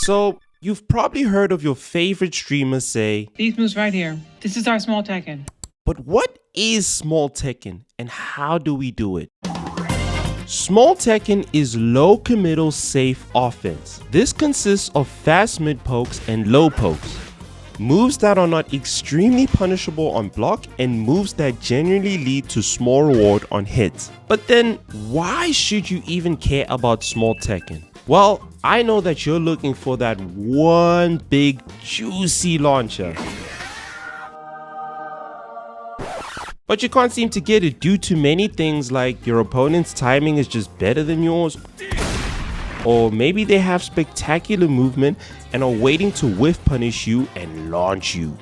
So, you've probably heard of your favorite streamers say, "These moves right here. This is our small Tekken." but what is small Tekken and how do we do it? Small Tekken is low committal safe offense. This consists of fast mid pokes and low pokes. Moves that are not extremely punishable on block and moves that generally lead to small reward on hits. But then why should you even care about small Tekken? Well, I know that you're looking for that one big juicy launcher, but you can't seem to get it due to many things like your opponent's timing is just better than yours, or maybe they have spectacular movement and are waiting to whiff punish you and launch you.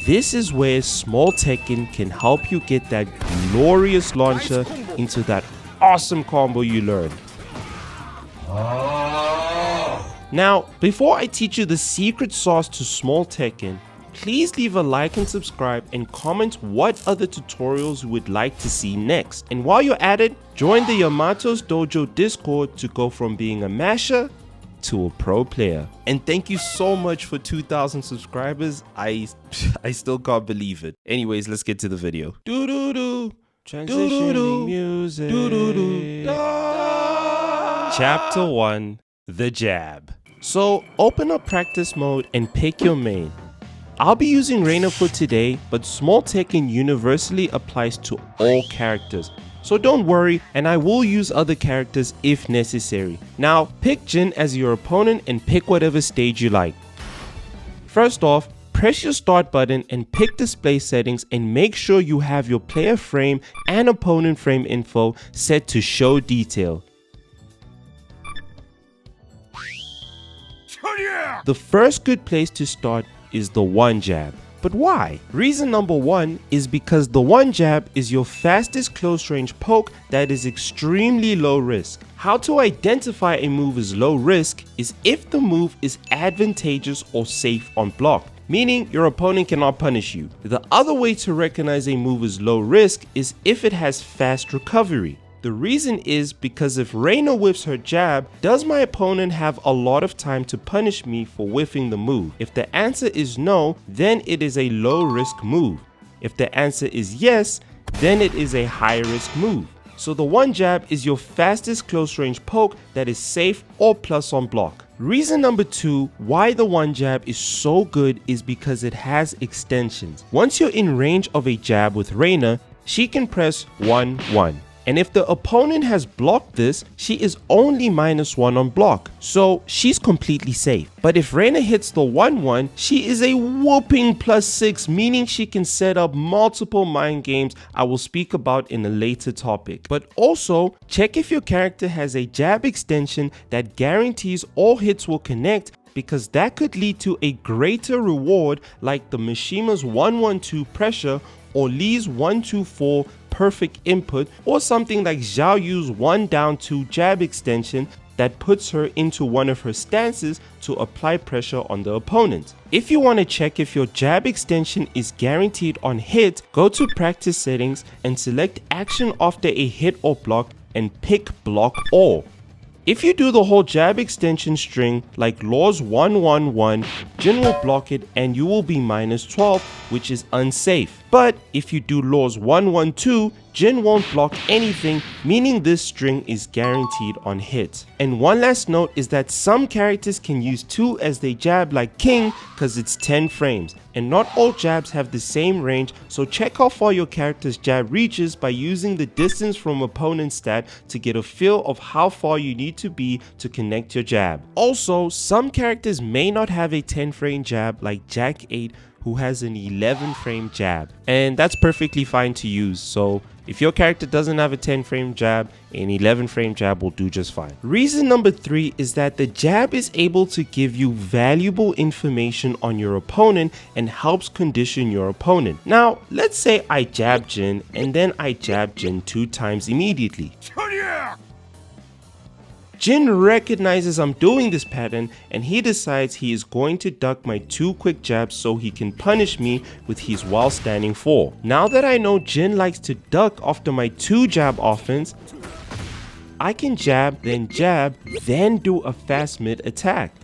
This is where small Tekken can help you get that glorious launcher into that awesome combo you learned. Now, before I teach you the secret sauce to small Tekken, please leave a like and subscribe and comment what other tutorials you would like to see next. And while you're at it, join the Yamato's Dojo Discord to go from being a masher to a pro player. And thank you so much for 2,000 subscribers. I still can't believe it. Anyways, let's get to the video. Doo-doo-doo. Transitioning music. Doo-doo-doo. Chapter 1, the jab. So open up practice mode and pick your main. I'll be using Reina for today, but small Tekken universally applies to all characters. So don't worry, and I will use other characters if necessary. Now pick Jin as your opponent and pick whatever stage you like. First off, press your start button and pick display settings and make sure you have your player frame and opponent frame info set to show detail. The first good place to start is the one jab. But why? Reason number one is because the one jab is your fastest close range poke that is extremely low risk. How to identify a move as low risk is if the move is advantageous or safe on block, meaning your opponent cannot punish you. The other way to recognize a move as low risk is if it has fast recovery. The reason is because if Reina whiffs her jab, does my opponent have a lot of time to punish me for whiffing the move? If the answer is no, then it is a low risk move. If the answer is yes, then it is a high risk move. So the one jab is your fastest close range poke that is safe or plus on block. Reason number two why the one jab is so good is because it has extensions. Once you're in range of a jab with Reina, she can press 1-1. And if the opponent has blocked this, she is only -1 on block, so she's completely safe. But if Reina hits the 1-1, she is a whooping +6, meaning she can set up multiple mind games I will speak about in a later topic. But also, check if your character has a jab extension that guarantees all hits will connect, because that could lead to a greater reward like the Mishima's 1-1-2 pressure or Lee's 1-2-4 perfect input, or something like Xiao Yu's 1-down-2 jab extension that puts her into one of her stances to apply pressure on the opponent. If you want to check if your jab extension is guaranteed on hit, go to practice settings and select action after a hit or block and pick block all. If you do the whole jab extension string like Law's 1-1-1, Jin will block it and you will be -12, which is unsafe. But if you do Law's 1-1-2, Jin won't block anything, meaning this string is guaranteed on hit. And one last note is that some characters can use 2 as they jab like King because it's 10 frames. And not all jabs have the same range, so check how far your character's jab reaches by using the distance from opponent's stat to get a feel of how far you need to be to connect your jab. Also, some characters may not have a 10 frame jab like Jack 8, who has an 11 frame jab, and that's perfectly fine to use. So if your character doesn't have a 10 frame jab, an 11 frame jab will do just fine. Reason number 3 is that the jab is able to give you valuable information on your opponent and helps condition your opponent. Now, let's say I jab Jin and then I jab Jin 2 times immediately. Jin recognizes I'm doing this pattern and he decides he is going to duck my 2 quick jabs so he can punish me with his while standing 4. Now that I know Jin likes to duck after my 2 jab offense, I can jab, then do a fast mid attack.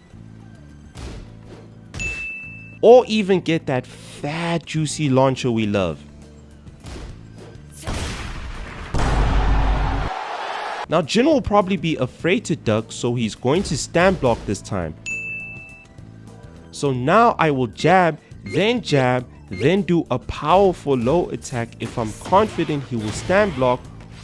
Or even get that fat juicy launcher we love. Now Jin will probably be afraid to duck, so he's going to stand block this time. So now I will jab, then do a powerful low attack if I'm confident he will stand block,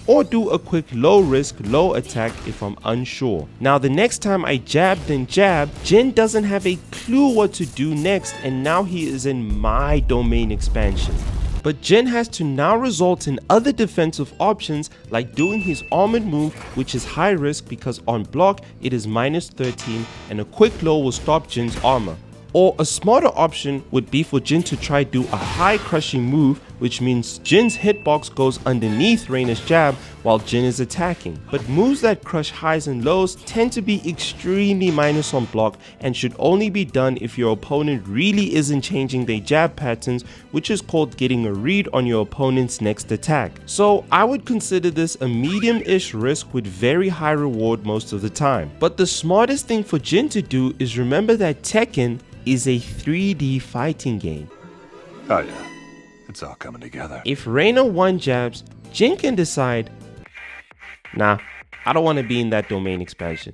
or do a quick low risk low attack if I'm unsure. Now the next time I jab then jab, Jin doesn't have a clue what to do next, and now he is in my domain expansion. But Jin has to now result in other defensive options like doing his armored move, which is high risk because on block it is -13 and a quick low will stop Jin's armor. Or a smarter option would be for Jin to try do a high crushing move, which means Jin's hitbox goes underneath Reina's jab while Jin is attacking. But moves that crush highs and lows tend to be extremely minus on block and should only be done if your opponent really isn't changing their jab patterns, which is called getting a read on your opponent's next attack. So I would consider this a medium-ish risk with very high reward most of the time. But the smartest thing for Jin to do is remember that Tekken is a 3D fighting game. Oh yeah, it's all coming together. If Reina one jabs, Jin can decide, nah, I don't want to be in that domain expansion,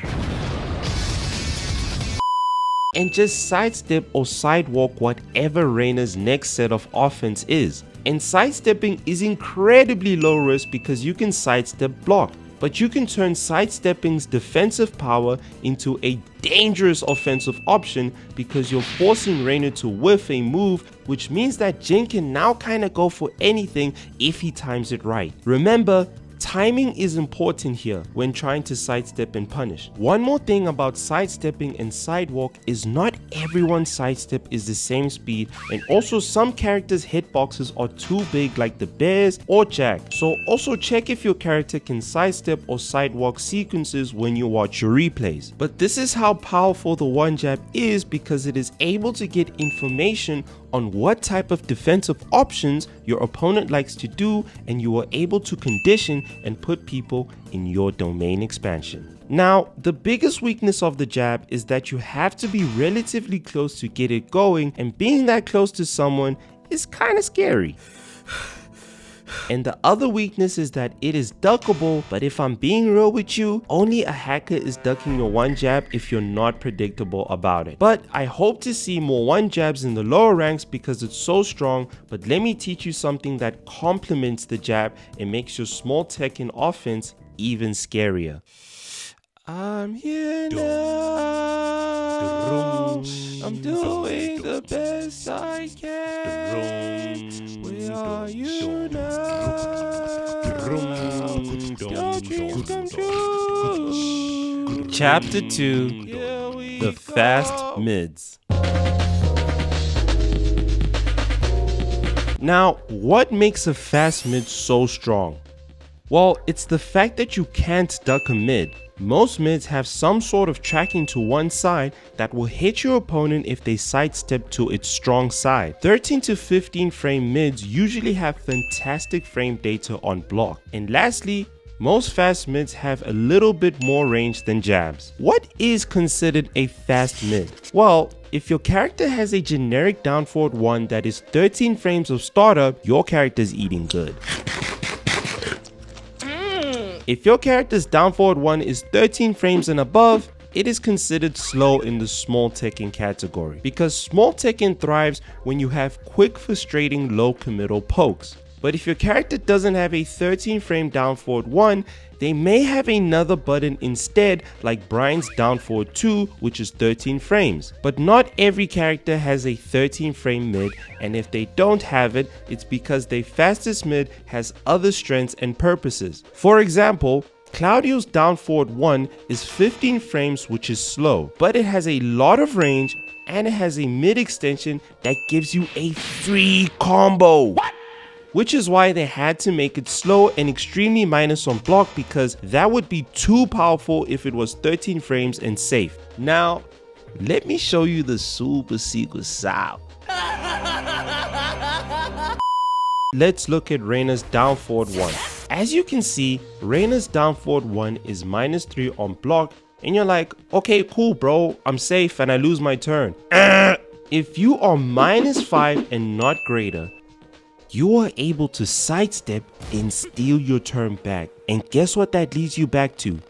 and just sidestep or sidewalk whatever Reina's next set of offense is. And sidestepping is incredibly low risk because you can sidestep block, but you can turn sidestepping's defensive power into a dangerous offensive option because you're forcing Reina to whiff a move, which means that Jin can now kinda go for anything if he times it right. Remember, timing is important here when trying to sidestep and punish. One more thing about sidestepping and sidewalk is not everyone's sidestep is the same speed, and also some characters' hitboxes are too big like the bears or Jack. So also check if your character can sidestep or sidewalk sequences when you watch your replays. But this is how powerful the one jab is because it is able to get information on what type of defensive options your opponent likes to do, and you are able to condition and put people in your domain expansion. Now, the biggest weakness of the jab is that you have to be relatively close to get it going, and being that close to someone is kind of scary. And the other weakness is that it is duckable, but if I'm being real with you, only a hacker is ducking your one jab if you're not predictable about it. But I hope to see more one jabs in the lower ranks because it's so strong, but let me teach you something that complements the jab and makes your small Tekken offense even scarier. I'm here now, I'm doing the best I can. Where are you now? Your dreams come true. Chapter 2, The Fast Mids. Now, what makes a fast mid so strong? Well, it's the fact that you can't duck a mid. Most mids have some sort of tracking to one side that will hit your opponent if they sidestep to its strong side. 13 to 15 frame mids usually have fantastic frame data on block. And lastly, most fast mids have a little bit more range than jabs. What is considered a fast mid? Well, if your character has a generic down forward 1 that is 13 frames of startup, your character is eating good. If your character's down forward 1 is 13 frames and above, it is considered slow in the small Tekken category because small Tekken thrives when you have quick, frustrating, low committal pokes. But if your character doesn't have a 13 frame down forward 1, they may have another button instead, like Brian's down forward 2, which is 13 frames. But not every character has a 13 frame mid, and if they don't have it, it's because their fastest mid has other strengths and purposes. For example, Claudio's down forward 1 is 15 frames, which is slow, but it has a lot of range and it has a mid extension that gives you a free combo. What? Which is why they had to make it slow and extremely minus on block because that would be too powerful if it was 13 frames and safe. Now, let me show you the super secret sauce. Let's look at Reina's down forward 1. As you can see, Reina's down forward 1 is -3 on block, and you're like, okay, cool bro, I'm safe and I lose my turn. If you are -5 and not greater, you are able to sidestep and steal your turn back. And guess what that leads you back to?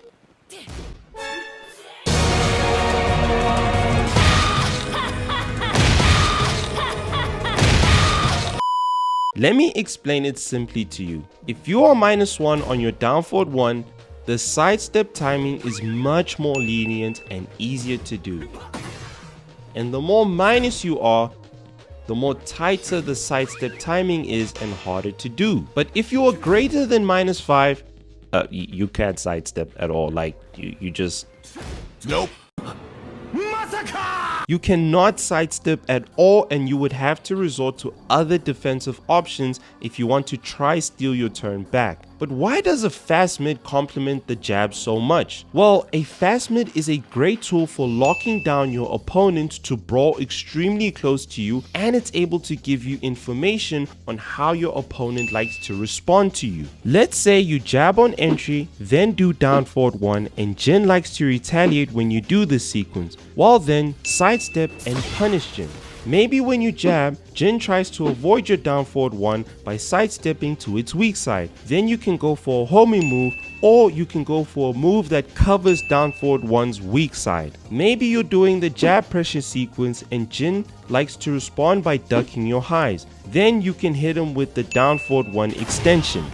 Let me explain it simply to you. If you are -1 on your down forward 1, the sidestep timing is much more lenient and easier to do. And the more minus you are, the more tighter the sidestep timing is and harder to do. But if you are greater than -5, you can't sidestep at all. Like, you just... Nope. You cannot sidestep at all, and you would have to resort to other defensive options if you want to try steal your turn back. But why does a fast mid complement the jab so much? Well, a fast mid is a great tool for locking down your opponent to brawl extremely close to you, and it's able to give you information on how your opponent likes to respond to you. Let's say you jab on entry, then do down forward 1, and Jin likes to retaliate when you do this sequence. Well then, sidestep and punish Jin. Maybe when you jab, Jin tries to avoid your down forward 1 by sidestepping to its weak side. Then you can go for a homing move, or you can go for a move that covers down forward 1's weak side. Maybe you're doing the jab pressure sequence and Jin likes to respond by ducking your highs. Then you can hit him with the down forward 1 extension.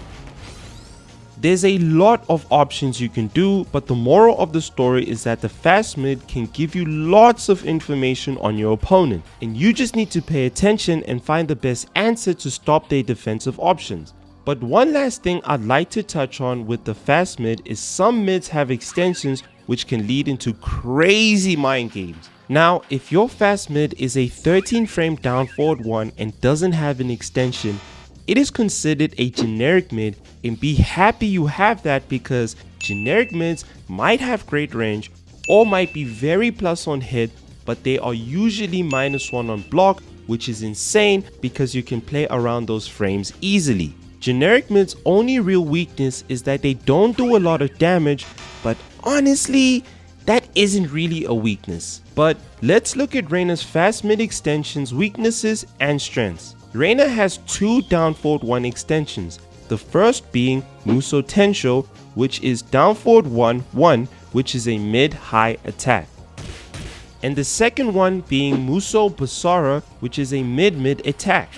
There's a lot of options you can do, but the moral of the story is that the fast mid can give you lots of information on your opponent, and you just need to pay attention and find the best answer to stop their defensive options. But one last thing I'd like to touch on with the fast mid is some mids have extensions which can lead into crazy mind games. Now, if your fast mid is a 13 frame down forward 1 and doesn't have an extension, it is considered a generic mid, and be happy you have that, because generic mids might have great range or might be very plus on hit, but they are usually -1 on block, which is insane because you can play around those frames easily. Generic mids' only real weakness is that they don't do a lot of damage, but honestly, that isn't really a weakness. But let's look at Reina's fast mid extensions, weaknesses and strengths. Reina has 2 down forward 1 extensions, the first being Muso Tensho, which is down forward 1-1, which is a mid-high attack. And the second one being Muso Basara, which is a mid-mid attack.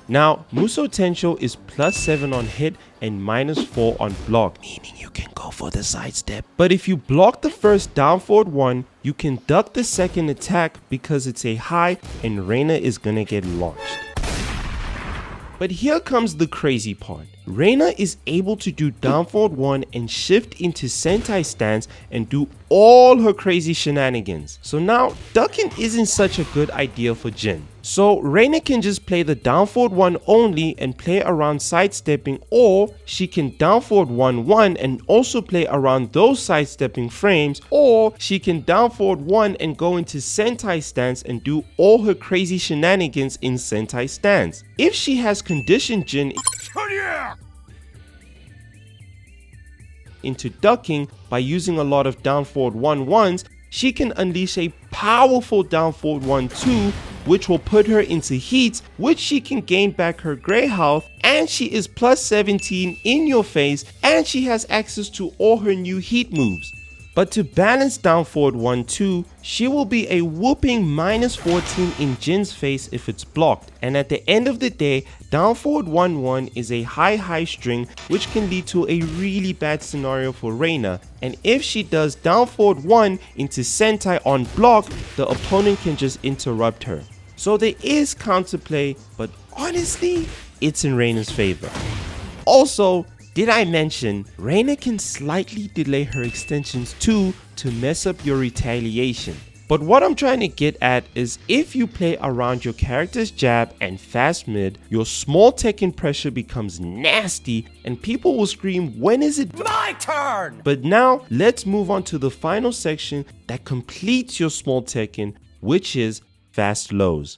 Now, Muso Tensho is +7 on hit and -4 on block, meaning you can go for the sidestep. But if you block the first down forward 1, you can duck the second attack because it's a high and Reina is gonna get launched. But here comes the crazy part. Reina is able to do down forward 1 and shift into Sentai stance and do all her crazy shenanigans. So now ducking isn't such a good idea for Jin. So Reina can just play the down forward 1 only and play around sidestepping, or she can down forward 1-1 and also play around those sidestepping frames, or she can down forward 1 and go into Sentai stance and do all her crazy shenanigans in Sentai stance. If she has conditioned Jin into ducking by using a lot of down forward 1-1s, she can unleash a powerful down forward 1-2, which will put her into heat, which she can gain back her gray health, and she is +17 in your face, and she has access to all her new heat moves. But to balance down forward 1-2, she will be a whooping -14 in Jin's face if it's blocked. And at the end of the day, down forward 1-1 is a high string, which can lead to a really bad scenario for Reina. And if she does down forward 1 into Sentai on block, the opponent can just interrupt her. So there is counterplay, but honestly, it's in Reina's favor. Also, did I mention, Reina can slightly delay her extensions too to mess up your retaliation. But what I'm trying to get at is, if you play around your character's jab and fast mid, your small Tekken pressure becomes nasty and people will scream, when is it my turn? But now let's move on to the final section that completes your small Tekken, which is fast lows.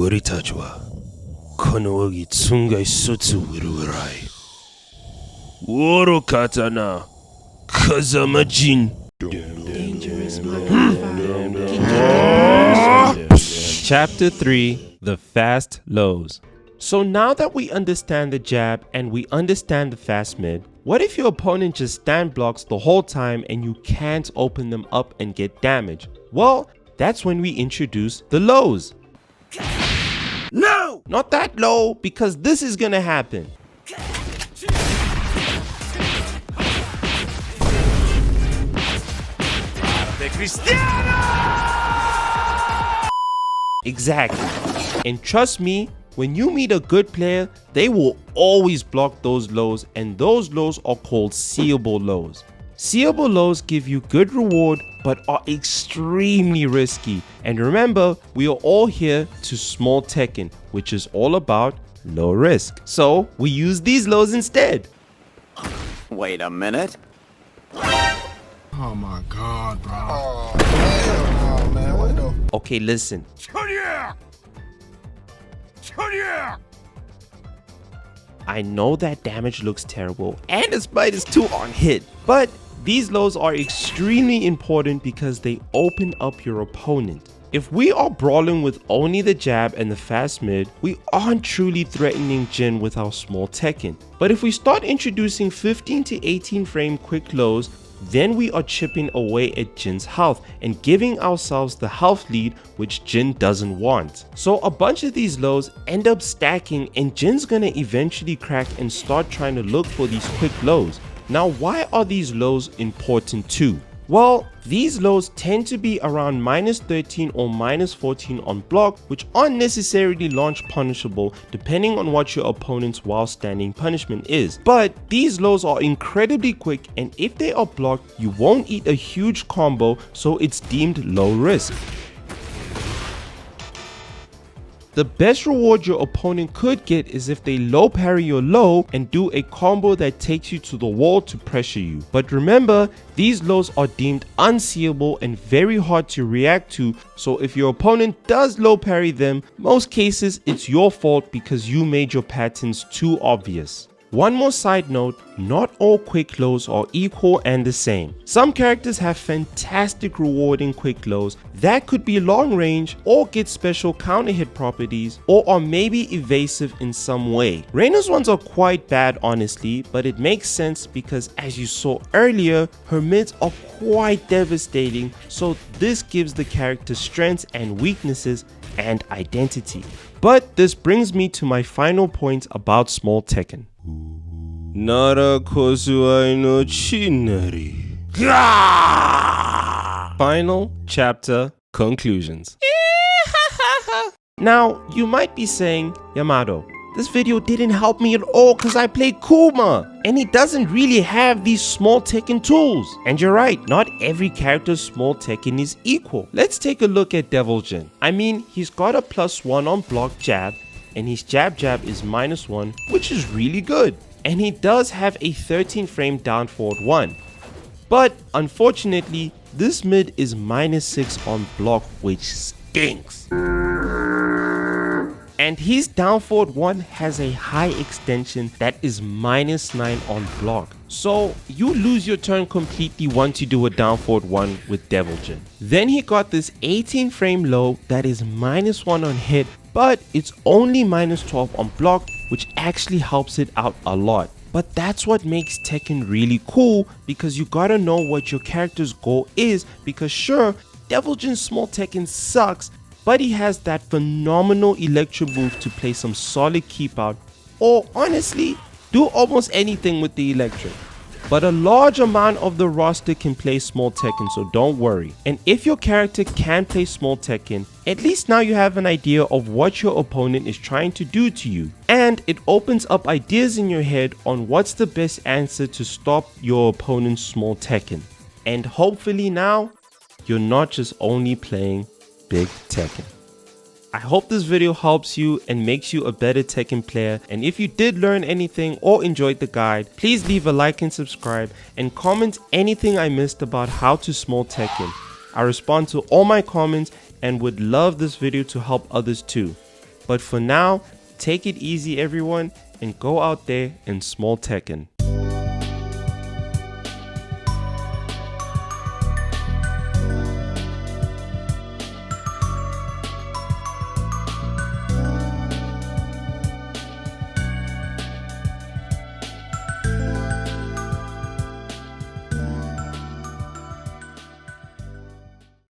俺たちはこの奥つが一つうるうらい。愚かだな、風間陣。Chapter 3, The Fast Lows. So now that we understand the jab and we understand the fast mid, what if your opponent just stand blocks the whole time and you can't open them up and get damage? Well, that's when we introduce the lows. No! Not that low, because this is gonna happen. Exactly. And trust me, when you meet a good player, they will always block those lows, and those lows are called seeable lows. Seeable lows give you good reward but are extremely risky. And remember, we are all here to small Tekken, which is all about low risk. So we use these lows instead. Wait a minute. Oh my god, bro. Oh man, what the? Okay, listen. I know that damage looks terrible and its bite is too on hit, but these lows are extremely important because they open up your opponent. If we are brawling with only the jab and the fast mid, we aren't truly threatening Jin with our small Tekken. But if we start introducing 15 to 18 frame quick lows, then we are chipping away at Jin's health and giving ourselves the health lead which Jin doesn't want. So a bunch of these lows end up stacking and Jin's gonna eventually crack and start trying to look for these quick lows. Now why are these lows important too? Well, these lows tend to be around -13 or -14 on block, which aren't necessarily launch punishable depending on what your opponent's while standing punishment is. But these lows are incredibly quick, and if they are blocked, you won't eat a huge combo, so it's deemed low risk. The best reward your opponent could get is if they low parry your low and do a combo that takes you to the wall to pressure you. But remember, these lows are deemed unseeable and very hard to react to, so if your opponent does low parry them, most cases it's your fault because you made your patterns too obvious. One more side note, not all quick lows are equal and the same. Some characters have fantastic rewarding quick lows that could be long range or get special counter hit properties or are maybe evasive in some way. Reina's ones are quite bad honestly, but it makes sense because as you saw earlier, her mids are quite devastating, so this gives the character strengths and weaknesses and identity. But this brings me to my final point about small Tekken. Nara kosuai no chinari. Final chapter conclusions. Now, you might be saying, Yamato, this video didn't help me at all because I played Kuma and he doesn't really have these small Tekken tools. And you're right, not every character's small Tekken is equal. Let's take a look at Devil Jin. I mean, he's got a +1 on block jab and his jab is -1, which is really good. And he does have a 13 frame down forward 1. But unfortunately, this mid is -6 on block, which stinks. And his down forward 1 has a high extension that is -9 on block. So you lose your turn completely once you do a down forward 1 with Devil Jin. Then he got this 18 frame low that is -1 on hit, but it's only -12 on block, which actually helps it out a lot. But that's what makes Tekken really cool, because you gotta know what your character's goal is, because sure, Devil Jin's small Tekken sucks, but he has that phenomenal electro move to play some solid keep out, or honestly, do almost anything with the electric. But a large amount of the roster can play small Tekken, so don't worry. And if your character can play small Tekken, at least now you have an idea of what your opponent is trying to do to you. And it opens up ideas in your head on what's the best answer to stop your opponent's small Tekken. And hopefully now, you're not just only playing big Tekken. I hope this video helps you and makes you a better Tekken player, and if you did learn anything or enjoyed the guide, please leave a like and subscribe and comment anything I missed about how to small Tekken. I respond to all my comments and would love this video to help others too. But for now, take it easy everyone and go out there and small Tekken.